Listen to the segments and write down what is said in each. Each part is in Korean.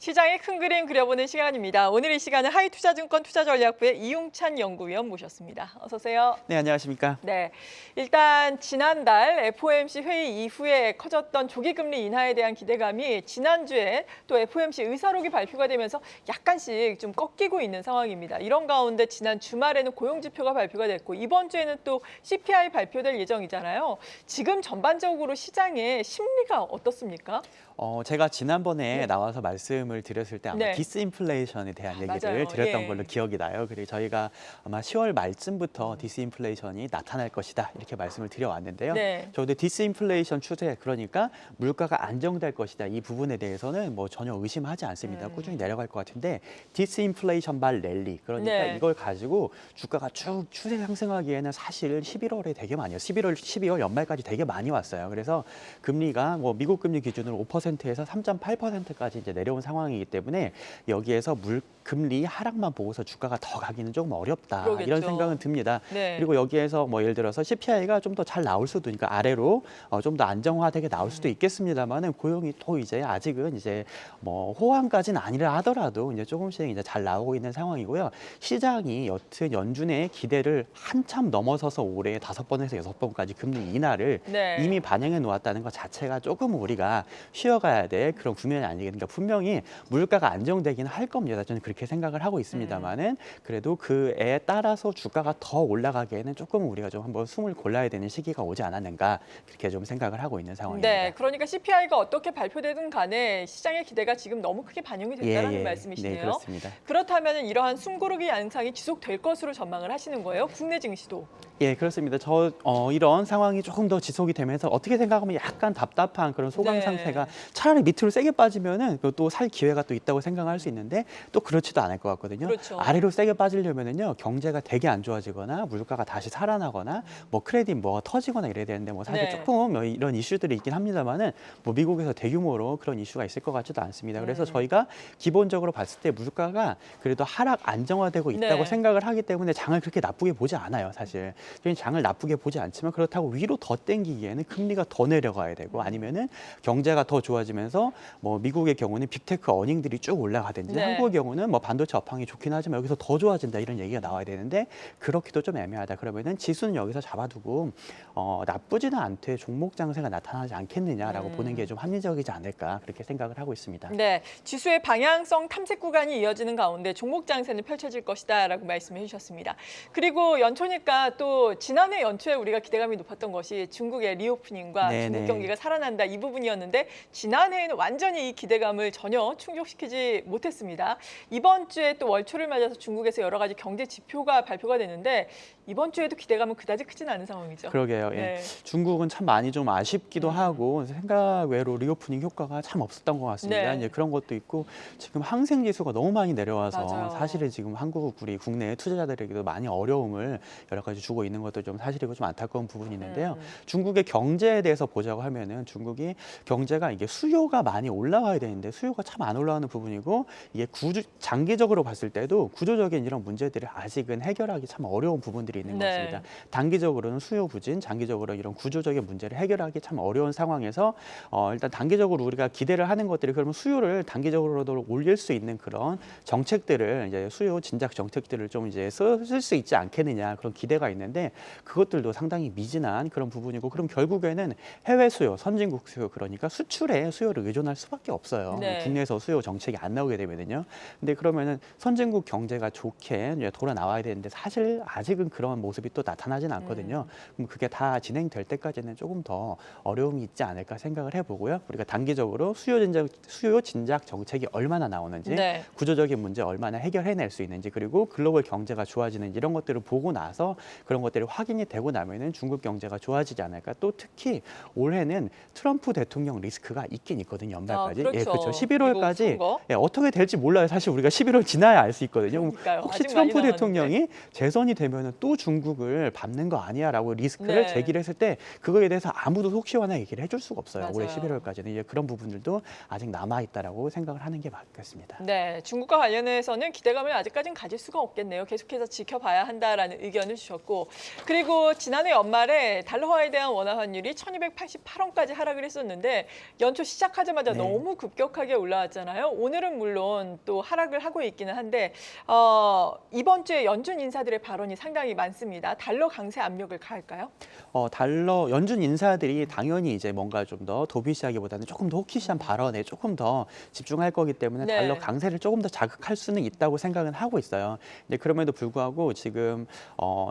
시장의 큰 그림 그려보는 시간입니다. 오늘 이 시간은 하이투자증권 투자전략부의 이용찬 연구위원 모셨습니다. 어서 오세요. 네, 안녕하십니까? 네, 일단 지난달 FOMC 회의 이후에 커졌던 조기금리 인하에 대한 기대감이 지난주에 또 FOMC 의사록이 발표가 되면서 약간씩 좀 꺾이고 있는 상황입니다. 이런 가운데 지난 주말에는 고용지표가 발표가 됐고 이번 주에는 또 CPI 발표될 예정이잖아요. 지금 전반적으로 시장의 심리가 어떻습니까? 제가 지난번에 네. 나와서 말씀을 드렸을 때 아마 네. 디스인플레이션에 대한 얘기를 맞아요. 드렸던 예. 걸로 기억이 나요. 그리고 저희가 아마 10월 말쯤부터 디스인플레이션이 나타날 것이다 이렇게 말씀을 드려왔는데요. 네. 저도 디스인플레이션 추세, 그러니까 물가가 안정될 것이다 이 부분에 대해서는 뭐 전혀 의심하지 않습니다. 꾸준히 내려갈 것 같은데 디스인플레이션 발 랠리, 그러니까 네. 이걸 가지고 주가가 쭉 추세 상승하기에는 사실 11월에 되게 많이 왔어요. 11월, 12월 연말까지 되게 많이 왔어요. 그래서 금리가 뭐 미국 금리 기준으로 5%에서 3.8%까지 이제 내려온 상황이기 때문에 여기에서 금리 하락만 보고서 주가가 더 가기는 조금 어렵다. 그러겠죠. 이런 생각은 듭니다. 네. 그리고 여기에서 뭐 예를 들어서 CPI가 좀 더 잘 나올 수도, 그러니까 아래로 좀 더 안정화되게 나올 수도 있겠습니다만은 고용이 또 이제 아직은 이제 뭐 호황까지는 아니라 하더라도 이제 조금씩 이제 잘 나오고 있는 상황이고요. 시장이 여튼 연준의 기대를 한참 넘어서서 올해 5번에서 6번까지 금리 인하를 네. 이미 반영해 놓았다는 것 자체가 조금 우리가 쉬어가야 될 그런 국면이 아니겠는가. 분명히 물가가 안정되기는 할 겁니다. 저는 그렇게 생각을 하고 있습니다만은 그래도 그에 따라서 주가가 더 올라가기에는 조금 우리가 좀 한번 숨을 골라야 되는 시기가 오지 않았는가, 그렇게 좀 생각을 하고 있는 상황입니다. 네, 그러니까 CPI가 어떻게 발표되든 간에 시장의 기대가 지금 너무 크게 반영이 됐다는 말씀이시네요. 네, 그렇습니다. 그렇다면 이러한 숨고르기 양상이 지속될 것으로 전망을 하시는 거예요? 국내 증시도. 예, 그렇습니다. 이런 상황이 조금 더 지속이 되면서 어떻게 생각하면 약간 답답한 그런 소강 네. 상태가, 차라리 밑으로 세게 빠지면은 또 살 기회가 또 있다고 생각할 수 있는데 또 그렇지도 않을 것 같거든요. 그렇죠. 아래로 세게 빠지려면은요, 경제가 되게 안 좋아지거나 물가가 다시 살아나거나 뭐 크레딧 뭐가 터지거나 이래야 되는데 뭐 사실 네. 조금 이런 이슈들이 있긴 합니다만은 뭐 미국에서 대규모로 그런 이슈가 있을 것 같지도 않습니다. 그래서 저희가 기본적으로 봤을 때 물가가 그래도 하락 안정화되고 있다고 네. 생각을 하기 때문에 장을 그렇게 나쁘게 보지 않아요, 사실. 저희는 장을 나쁘게 보지 않지만 그렇다고 위로 더 땡기기에는 금리가 더 내려가야 되고 아니면은 경제가 더 좋아지면서 뭐 미국의 경우는 빅테크 어닝들이 쭉 올라가든지 네. 한국의 경우는 뭐 반도체 업황이 좋긴 하지만 여기서 더 좋아진다 이런 얘기가 나와야 되는데 그렇기도 좀 애매하다. 그러면은 지수는 여기서 잡아두고 나쁘지는 않되 종목 장세가 나타나지 않겠느냐라고 보는 게 좀 합리적이지 않을까, 그렇게 생각을 하고 있습니다. 네, 지수의 방향성 탐색 구간이 이어지는 가운데 종목 장세는 펼쳐질 것이다라고 말씀해 주셨습니다. 그리고 연초니까 또 지난해 연초에 우리가 기대감이 높았던 것이 중국의 리오프닝과 네네. 중국 경기가 살아난다 이 부분이었는데 지난해에는 완전히 이 기대감을 전혀 충족시키지 못했습니다. 이번 주에 또 월초를 맞아서 중국에서 여러 가지 경제 지표가 발표가 되는데 이번 주에도 기대감은 그다지 크진 않은 상황이죠. 그러게요. 예. 네. 중국은 참 많이 좀 아쉽기도 하고 생각 외로 리오프닝 효과가 참 없었던 것 같습니다. 네. 이제 그런 것도 있고 지금 항생 지수가 너무 많이 내려와서 맞아요. 사실은 지금 우리 국내 투자자들에게도 많이 어려움을 여러 가지 주고 있는 것도 좀 사실이고 좀 안타까운 부분이 있는데요. 중국의 경제에 대해서 보자고 하면은 중국이 경제가 이게 수요가 많이 올라와야 되는데 수요가 참 안 올라가는 부분이고 이게 장기적으로 봤을 때도 구조적인 이런 문제들을 아직은 해결하기 참 어려운 부분들이 있는 것 네. 같습니다. 단기적으로는 수요 부진, 장기적으로 이런 구조적인 문제를 해결하기 참 어려운 상황에서 일단 단기적으로 우리가 기대를 하는 것들이 그러면 수요를 단기적으로도 올릴 수 있는 그런 정책들을 이제 수요 진작 정책들을 좀 이제 쓸 수 있지 않겠느냐, 그런 기대가 있는데 그것들도 상당히 미진한 그런 부분이고, 그럼 결국에는 해외 수요, 선진국 수요, 그러니까 수출에 수요를 의존할 수밖에 없어요. 네. 국내에서 수요 정책이 안 나오게 되면은요. 근데 그러면은 선진국 경제가 좋게 이제 돌아 나와야 되는데 사실 아직은 그런 모습이 또 나타나진 않거든요. 그럼 그게 다 진행될 때까지는 조금 더 어려움이 있지 않을까 생각을 해보고요. 우리가 단기적으로 수요 진작 정책이 얼마나 나오는지, 네. 구조적인 문제 얼마나 해결해낼 수 있는지, 그리고 글로벌 경제가 좋아지는지 이런 것들을 보고 나서 그런 것들이 확인이 되고 나면은 중국 경제가 좋아지지 않을까. 또 특히 올해는 트럼프 대통령 리스크가 있긴 있거든요. 연말까지. 그렇죠. 예, 그렇죠. 미국 11월까지 선거. 예, 어떻게 될지 몰라요. 사실 우리가 11월 지나야 알 수 있거든요. 그러니까요. 혹시 아직 많이 트럼프 남았는데. 대통령이 재선이 되면은 또 중국을 밟는 거 아니야라고 리스크를 네. 제기를 했을 때 그거에 대해서 아무도 속 시원하게 얘기를 해줄 수가 없어요. 올해 맞아요. 11월까지는 이제 그런 부분들도 아직 남아 있다라고 생각을 하는 게 맞겠습니다. 네, 중국과 관련해서는 기대감을 아직까지는 가질 수가 없겠네요. 계속해서 지켜봐야 한다라는 의견을 주셨고, 그리고 지난해 연말에 달러화에 대한 원화 환율이 1288원까지 하락을 했었는데 연초 연초 시작하자마자 네. 너무 급격하게 올라왔잖아요. 오늘은 물론 또 하락을 하고 있기는 한데 이번 주에 연준 인사들의 발언이 상당히 많습니다. 달러 강세 압력을 가할까요? 달러 연준 인사들이 당연히 이제 뭔가 좀 더 도비시하기보다는 조금 더 호키시한 발언에 조금 더 집중할 거기 때문에 네. 달러 강세를 조금 더 자극할 수는 있다고 생각은 하고 있어요. 근데 그럼에도 불구하고 지금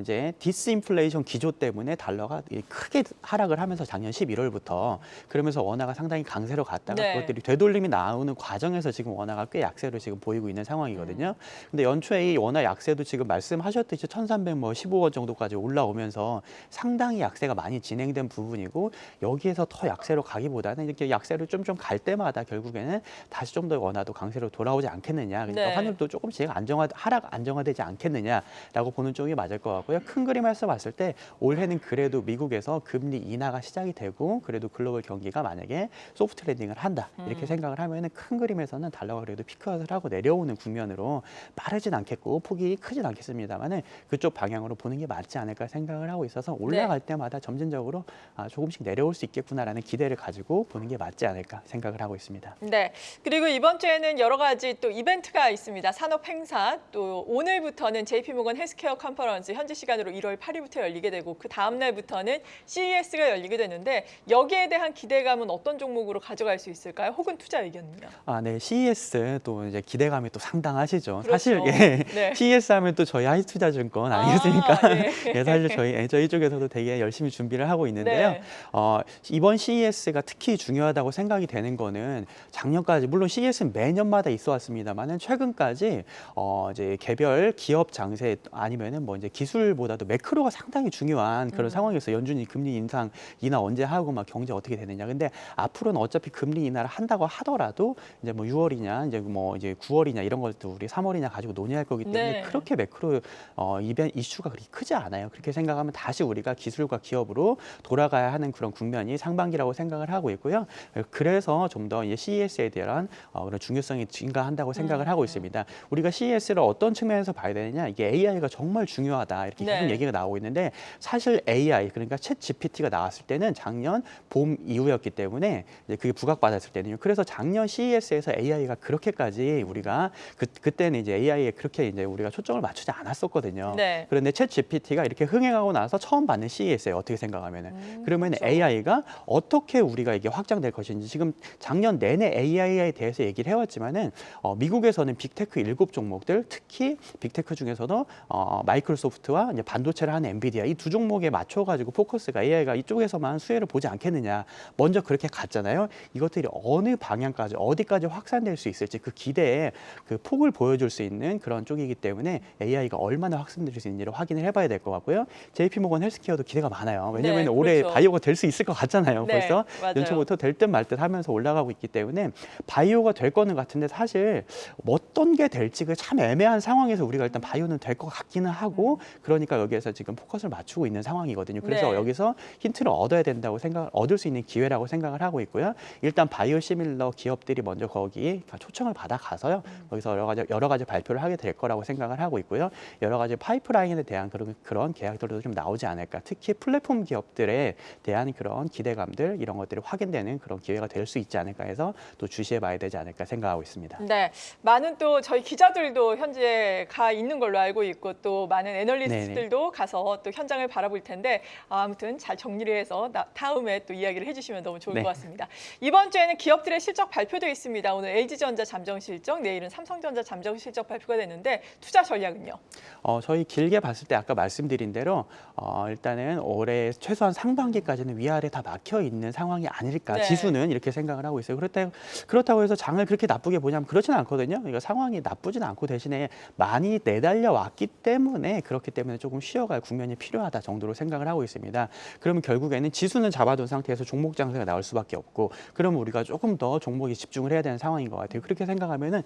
이제 디스인플레이션 기조 때문에 달러가 크게 하락을 하면서 작년 11월부터 그러면서 원화가 상당히 강세로 갔다가 네. 그것들이 되돌림이 나오는 과정에서 지금 원화가 꽤 약세로 지금 보이고 있는 상황이거든요. 근데 연초에 이 원화 약세도 지금 말씀하셨듯이 1,315원 정도까지 올라오면서 상당히 약세가 많이 진행된 부분이고 여기에서 더 약세로 가기보다는 이렇게 약세를 좀 갈 때마다 결국에는 다시 좀 더 원화도 강세로 돌아오지 않겠느냐. 그러니까 네. 환율도 조금씩 안정화되지 않겠느냐라고 보는 쪽이 맞을 것 같고요. 큰 그림에서 봤을 때 올해는 그래도 미국에서 금리 인하가 시작이 되고 그래도 글로벌 경기가 만약에 소프트 랜딩을 한다 이렇게 생각을 하면은 큰 그림에서는 달러가 그래도 피크아웃을 하고 내려오는 국면으로 빠르진 않겠고 폭이 크진 않겠습니다만은 그쪽 방향으로 보는 게 맞지 않을까 생각을 하고 있어서 올라갈 때마다 점진적으로 조금씩 내려올 수 있겠구나라는 기대를 가지고 보는 게 맞지 않을까 생각을 하고 있습니다. 네. 그리고 이번 주에는 여러 가지 또 이벤트가 있습니다. 산업 행사, 또 오늘부터는 JP모건 헬스케어 컨퍼런스 현지 시간으로 1월 8일부터 열리게 되고 그 다음 날부터는 CES가 열리게 되는데 여기에 대한 기대감은 어떤 종목으로 가져갈 수 있을까요? 혹은 투자 의견은요? 네, CES 또 이제 기대감이 또 상당하시죠. 그렇죠. 사실 네. CES 하면 또 저희 하이투자증권 아니겠습니까? 네. 예, 사실 저희 쪽에서도 되게 열심히 준비를 하고 있는데요. 네. 이번 CES가 특히 중요하다고 생각이 되는 거는 작년까지 물론 CES는 매년마다 있어 왔습니다만은 최근까지 이제 개별 기업 장세 아니면은 뭐 이제 기술보다도 매크로가 상당히 중요한 그런 상황이었어요. 연준이 금리 인하 언제 하고 막 경제 어떻게 되느냐. 근데 앞으로는 어차피 금리 인하를 한다고 하더라도 이제 뭐 6월이냐 이제 9월이냐 이런 것도 우리 3월이냐 가지고 논의할 거기 때문에 네. 그렇게 매크로 이슈가 그렇게 크지 않아요. 그렇게 생각하면 다시 우리가 기술과 기업으로 돌아가야 하는 그런 국면이 상반기라고 생각을 하고 있고요. 그래서 좀 더 CES에 대한 그런 중요성이 증가한다고 생각을 하고 있습니다. 우리가 CES를 어떤 측면에서 봐야 되느냐? 이게 AI가 정말 중요하다 이렇게 계속 네. 얘기가 나오고 있는데 사실 AI 그러니까 챗 GPT가 나왔을 때는 작년 봄 이후였기 때문에 이제 그게 부각받았을 때는요. 그래서 작년 CES에서 AI가 그렇게까지 우리가 그때는 이제 AI에 그렇게 이제 우리가 초점을 맞추지 않았었거든요. 네. 그런데 챗 GPT가 이렇게 흥행하고 나서 처음 받는 CES예요. 어떻게 생각하면은 그러면 그렇죠. AI가 어떻게 우리가 이게 확장될 것인지 지금 작년 내내 AI에 대해서 얘기를 해왔지만은 미국에서는 빅테크 7종목들 특히 빅테크 중에서도 마이크로소프트와 이제 반도체를 하는 엔비디아 이 두 종목에 맞춰가지고 포커스가 AI가 이쪽에서만 수혜를 보지 않겠느냐 먼저 그렇게 갔잖아요. 이것들이 어느 방향까지 어디까지 확산될 수 있을지 그 기대에 그 폭을 보여줄 수 있는 그런 쪽이기 때문에 AI가 얼마나 확산될 수 있는지를 확인을 해봐야 될 것 같고요. JP모건 헬스케어도 기대가 많아요. 왜냐하면 네, 올해 그렇죠. 바이오가 될 수 있을 것 같잖아요. 네, 벌써 맞아요. 연초부터 될 듯 말 듯 하면서 올라가고 있기 때문에 바이오가 될 거는 같은데 사실 어떤 게 될지 그 참 애매한 상황에서 우리가 일단 바이오는 될 것 같기는 하고 그러니까 여기에서 지금 포커스를 맞추고 있는 상황이거든요. 그래서 네. 여기서 힌트를 얻어야 된다고 얻을 수 있는 기회라고 생각을 하고 있고요. 일단 바이오 시밀러 기업들이 먼저 거기 초청을 받아 가서요. 거기서 여러 가지 발표를 하게 될 거라고 생각을 하고 있고요. 여러 가지 파이프라인에 대한 그런 계약들도 좀 나오지 않을까. 특히 플랫폼 기업들에 대한 그런 기대감들 이런 것들이 확인되는 그런 기회가 될 수 있지 않을까 해서 또 주시해 봐야 되지 않을까 생각하고 있습니다. 네, 많은 또 저희 기자들도 현지에 가 있는 걸로 알고 있고 또 많은 애널리스트들도 가서 또 현장을 바라볼 텐데 아무튼 잘 정리를 해서 다음에 또 이야기를 해주시면 너무 좋을 네. 것 같습니다. 이번 주에는 기업들의 실적 발표도 있습니다. 오늘 LG전자 잠정 실적, 내일은 삼성전자 잠정 실적 발표가 되는데 투자 전략은요? 저희 길게 봤을 때 아까 말씀드린 대로 일단은 올해 최소한 상반기까지는 위아래 다 막혀 있는 상황이 아닐까. 네. 지수는 이렇게 생각을 하고 있어요. 그렇다고 해서 장을 그렇게 나쁘게 보냐면 그렇지는 않거든요. 그러니까 상황이 나쁘지는 않고 대신에 많이 내달려 왔기 때문에 그렇기 때문에 조금 쉬어갈 국면이 필요하다 정도로 생각을 하고 있습니다. 그러면 결국에는 지수는 잡아둔 상태에서 종목 장세가 나올 수밖에 없고 그러면 우리가 조금 더 종목에 집중을 해야 되는 상황인 것 같아요. 그렇게 생각하면은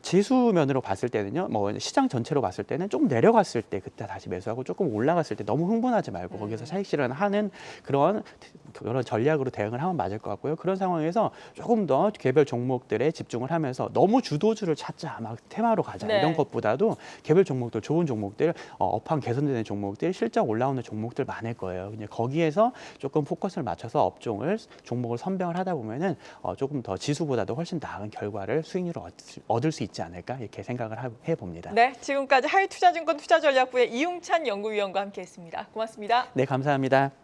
지수면으로 봤을 때는요. 뭐 시장 전체로 봤을 때는 조금 내려갔을 때 그때 다시 매수하고 조금 올라갔을 때 너무 흥분하지 말고 거기서 차익 실현하는 그런 전략으로 대응을 하면 맞을 것 같고요. 그런 상황에서 조금 더 개별 종목들에 집중을 하면서 너무 주도주를 찾자 막 테마로 가자 네. 이런 것보다도 개별 종목들 좋은 종목들 업황 개선되는 종목들 실적 올라오는 종목들 많을 거예요. 이제 거기에서 조금 포커스를 맞춰서 종목을 종목을 선별을 하다 보면은 조금 더 지수보다도 훨씬 나은 결과를 수익률을 얻을 수 있지 않을까 이렇게 생각을 해봅니다. 네, 지금까지 하이투자증권 투자전략부의 이용찬 연구위원과 함께했습니다. 고맙습니다. 네, 감사합니다.